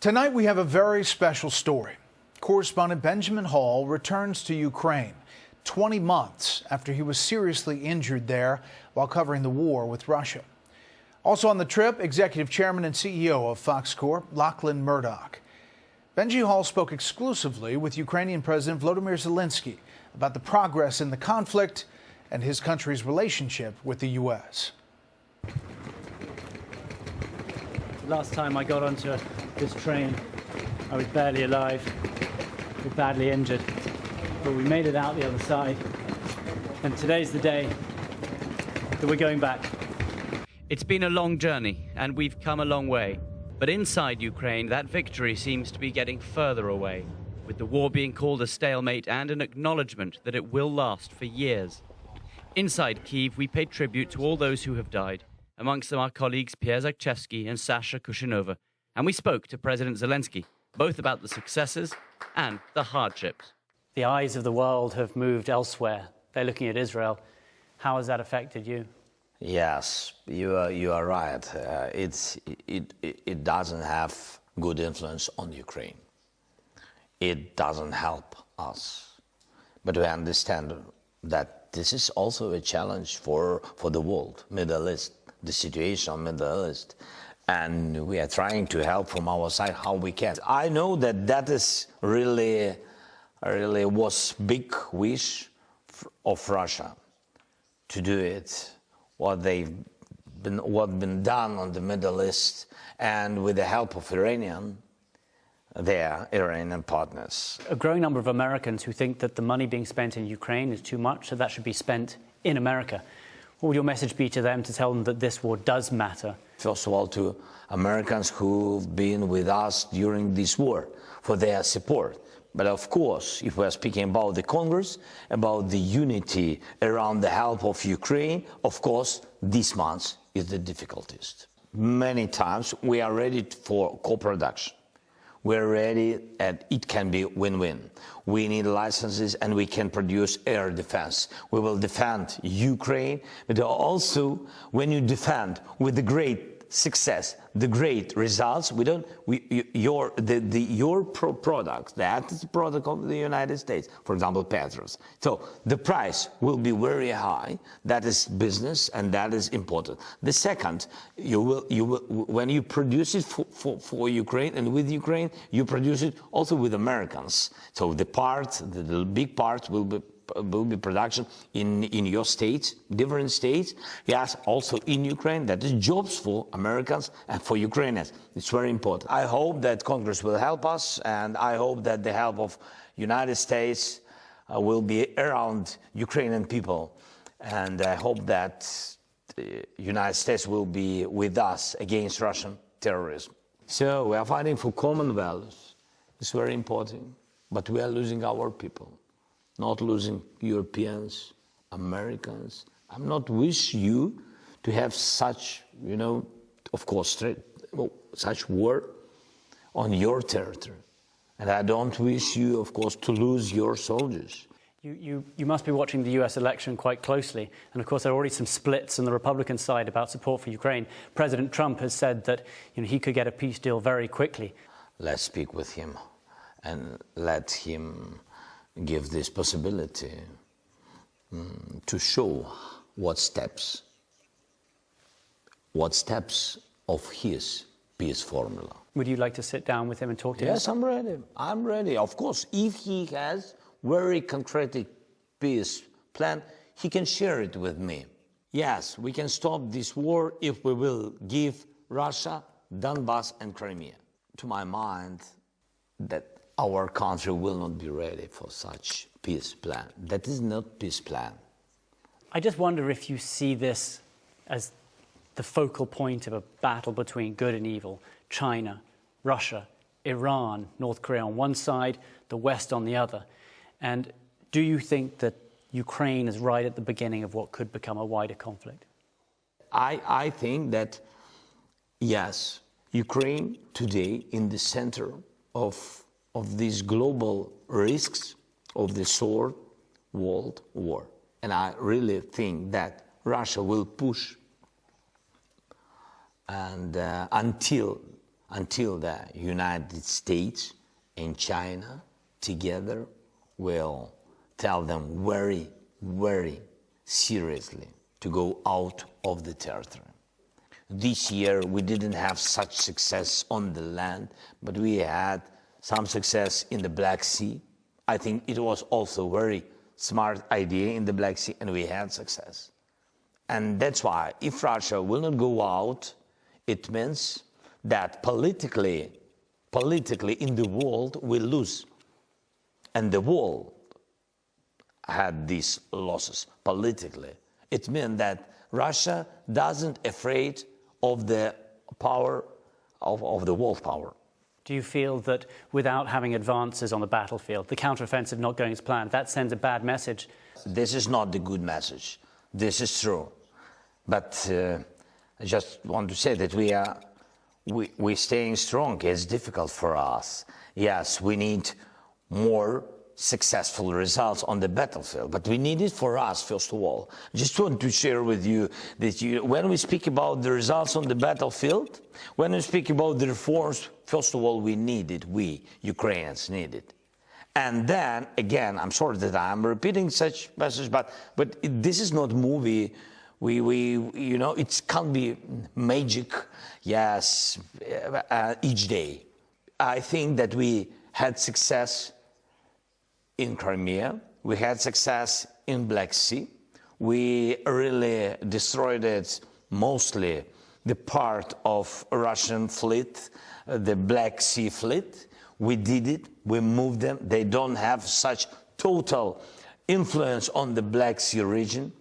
Tonight we have a very special story. Correspondent Benjamin Hall returns to Ukraine 20 months after he was seriously injured there while covering the war with Russia. Also on the trip, Executive Chairman and CEO of Fox Corp, Lachlan Murdoch. Benji Hall spoke exclusively with Ukrainian President Vladimir Zelensky about the progress in the conflict and his country's relationship with the U.S. Last time I got onto this train, I was barely alive, badly injured, but we made it out the other side, and today's the day that we're going back. It's been a long journey, and we've come a long way. But inside Ukraine, that victory seems to be getting further away, with the war being called a stalemate and an acknowledgement that it will last for years. Inside Kyiv, we pay tribute to all those who have died, amongst them our colleagues Pierre Zakchevsky and Sasha Kushinova, and we spoke to President Zelensky, both about the successes and the hardships. The eyes of the world have moved elsewhere. They're looking at Israel. How has that affected you? Yes, you are right. It doesn't have good influence on Ukraine. It doesn't help us. But we understand that this is also a challenge for the world, Middle East, the situation in Middle East. And we are trying to help from our side how we can. I know that is really was big wish of Russia to do it. What been done on the Middle East, and with the help of their Iranian partners. A growing number of Americans who think that the money being spent in Ukraine is too much, so that should be spent in America. What would your message be to them to tell them that this war does matter? First of all, to Americans who've been with us during this war, for their support. But of course, if we're speaking about the Congress, about the unity around the help of Ukraine, of course, this month is the difficulties. Many times we are ready for co-production. We're ready, and it can be win-win. We need licenses, and we can produce air defense. We will defend Ukraine, but also when you defend with the great success, the great results, your product, that is the product of the United States, for example, Petros. So the price will be very high. That is business, and that is important. The second, you will when you produce it for Ukraine and with Ukraine, you produce it also with Americans. So the big part will be production in your states, different states, yes, also in Ukraine. That is jobs for Americans and for Ukrainians. It's very important. I hope that Congress will help us, and I hope that the help of United States will be around Ukrainian people, and I hope that the United States will be with us against Russian terrorism. So we are fighting for common values. It's very important, but we are losing our people. Not losing Europeans, Americans. I'm not wish you to have such, of course, such war on your territory. And I don't wish you, of course, to lose your soldiers. You must be watching the US election quite closely. And of course, there are already some splits on the Republican side about support for Ukraine. President Trump has said that he could get a peace deal very quickly. Let's speak with him and let him give this possibility to show what steps of his peace formula. Would you like to sit down with him and talk to him? Yes, I'm ready. I'm ready. Of course, if he has very concrete peace plan, he can share it with me. Yes, we can stop this war if we will give Russia Donbass and Crimea. To my mind, that our country will not be ready for such peace plan. That is not peace plan. I just wonder if you see this as the focal point of a battle between good and evil. China, Russia, Iran, North Korea on one side, the West on the other. And do you think that Ukraine is right at the beginning of what could become a wider conflict? I think that, yes, Ukraine today in the center of these global risks of the third world war. And I really think that Russia will push and until until the United States and China together will tell them very, very seriously to go out of the territory. This year we didn't have such success on the land, but we had some success in the Black Sea. I think it was also a very smart idea in the Black Sea, and we had success. And that's why if Russia will not go out, it means that politically in the world will lose. And the world had these losses politically. It means that Russia doesn't afraid of the power of the world power. Do you feel that without having advances on the battlefield, the counteroffensive not going as planned, that sends a bad message? This is not the good message. This is true. But I just want to say that we're staying strong. It's difficult for us. Yes, we need more successful results on the battlefield, but we need it for us, first of all. I just want to share with you that when we speak about the results on the battlefield, when we speak about the reforms, first of all, we need it. We, Ukrainians, need it. And then, again, I'm sorry that I'm repeating such message, but this is not movie. You know, it can't be magic, yes, each day. I think that we had success in Crimea, we had success in Black Sea. We really destroyed it, mostly the part of Russian fleet, the Black Sea fleet. We did it, we moved them. They don't have such total influence on the Black Sea region.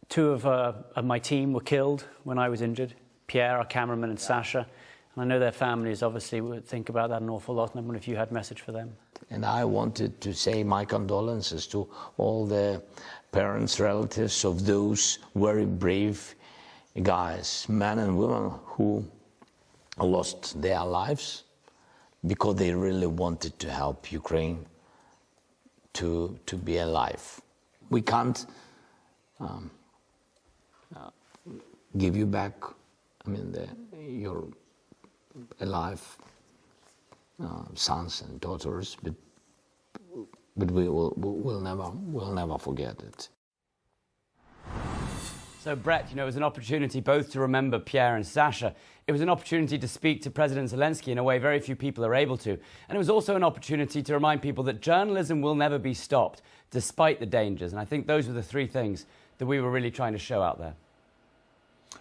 Two of my team were killed when I was injured, Pierre, our cameraman, and Sasha. And I know their families obviously would think about that an awful lot, and I wonder if you had a message for them. And I wanted to say my condolences to all the parents, relatives of those very brave guys, men and women who lost their lives because they really wanted to help Ukraine to be alive. We can't give you back, I mean, your alive sons and daughters, but we'll never forget it. So Brett, you know, it was an opportunity both to remember Pierre and Sasha. It was an opportunity to speak to President Zelensky in a way very few people are able to. And it was also an opportunity to remind people that journalism will never be stopped, despite the dangers. And I think those were the three things that we were really trying to show out there.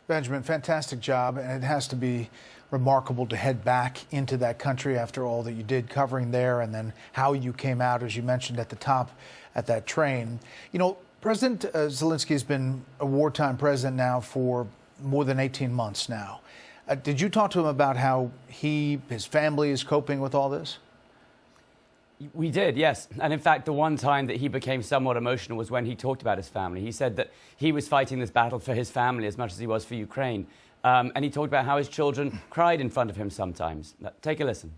Benjamin, fantastic job, and it has to be remarkable to head back into that country after all that you did covering there, and then how you came out, as you mentioned at the top, at that train. You know, President Zelensky has been a wartime president now for more than 18 months now. Did you talk to him about how his family is coping with all this? We did, yes. And in fact, the one time that he became somewhat emotional was when he talked about his family. He said that he was fighting this battle for his family as much as he was for Ukraine. And he talked about how his children cried in front of him sometimes. Take a listen.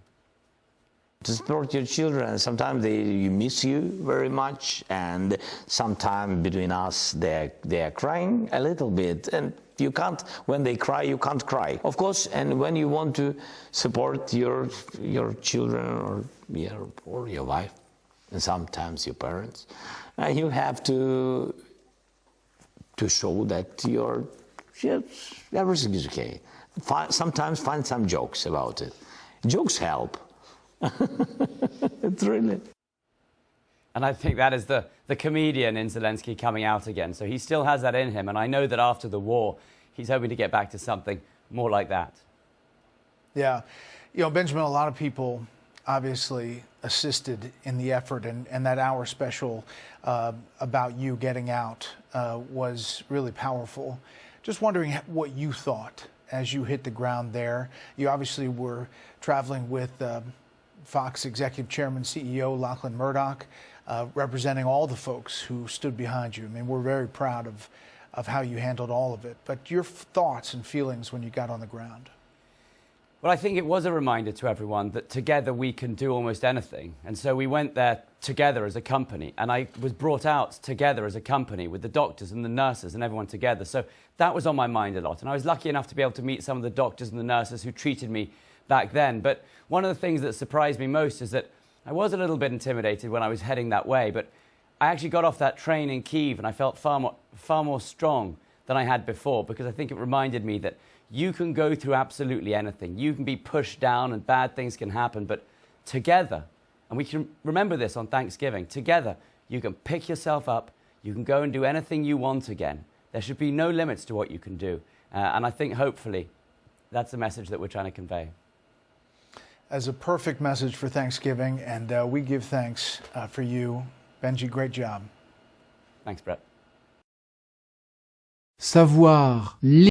To support your children, sometimes they miss you very much, and sometimes between us they're crying a little bit, and you can't, when they cry, you can't cry, of course. And when you want to support your children or your wife, and sometimes your parents, you have to show that everything is okay. Sometimes find some jokes about it. Jokes help. It's really. And I think that is the comedian in Zelensky coming out again. So he still has that in him. And I know that after the war, he's hoping to get back to something more like that. Yeah. You know, Benjamin, a lot of people obviously assisted in the effort, and that hour special about you getting out was really powerful. Just wondering what you thought as you hit the ground there. You obviously were traveling with Fox Executive Chairman, CEO Lachlan Murdoch, representing all the folks who stood behind you. I mean, we're very proud of how you handled all of it. But your thoughts and feelings when you got on the ground? Well, I think it was a reminder to everyone that together we can do almost anything. And so we went there together as a company. And I was brought out together as a company with the doctors and the nurses and everyone together. So that was on my mind a lot. And I was lucky enough to be able to meet some of the doctors and the nurses who treated me back then. But one of the things that surprised me most is that I was a little bit intimidated when I was heading that way, but I actually got off that train in Kyiv and I felt far more strong than I had before, because I think it reminded me that you can go through absolutely anything. You can be pushed down and bad things can happen, but together, and we can remember this on Thanksgiving, together you can pick yourself up, you can go and do anything you want again. There should be no limits to what you can do. And I think hopefully that's the message that we're trying to convey. As a perfect message for Thanksgiving, and we give thanks for you. Benji, great job. Thanks, Brett. Savoir lire.